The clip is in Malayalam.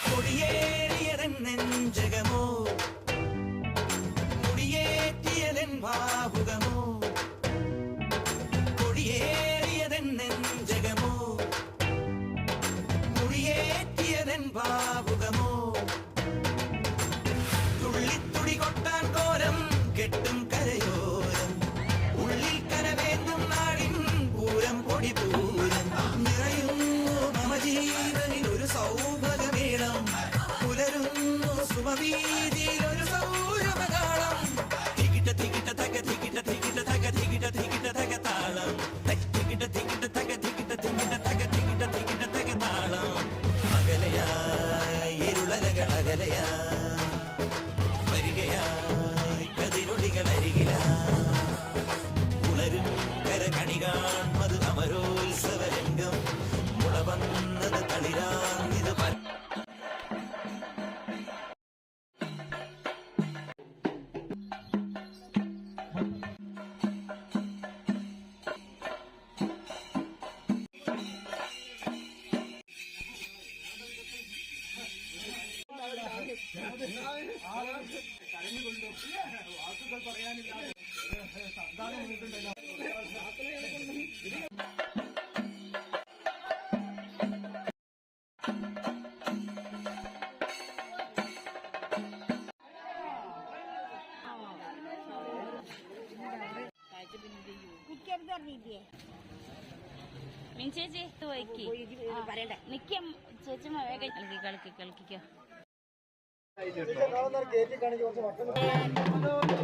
കൊടിയേറിയതൻ നെഞ്ചകമോ മുടിയേറ്റിയതൻ ഭാവുകമോ കൊടിയേറിയതൻ നെഞ്ചകമോ മുടിയേറ്റിയതൻ ഭാവുകമോ തുള്ളിത്തുടി കൊട്ടാൻ കോരം കെട്ടും കരയോരം ഉള്ളിൽ കരവേന്തും നാടിൻ പൂരം പൊടിപൂരം നിറയുന്നു മമ ജീവനിൽ ഒരു സൗഭഗമേളം പുലരുന്നു സുമവീതിയിൽ ഒരു സൗരഭകാളം തികിട്ട തികിട്ട തക തികിട്ട തികിട്ട തക തികിട്ട തികിട്ട തക താളം തികിട്ട തികിട്ട തക തികിട്ട തികിട്ട തക തികിട്ട തികിട്ട തക താളം അകലയായി ഇരുളരകൾ അകലയായി വരികയായി കതിരൊളികൾ അരികിലായി ഉണരും കരകണികാൺമത് അമരോത്സവരംഗം മുളവന്നത് തളിരാന്നിത് വാക്കുകൾ പറയാനില്ല. ചേച്ചി പറയണ്ടേ നിക്കം ചേച്ചി വേഗം കളിക്കോ കേറ്റി കാണിച്ച് കുറച്ച് വട്ടം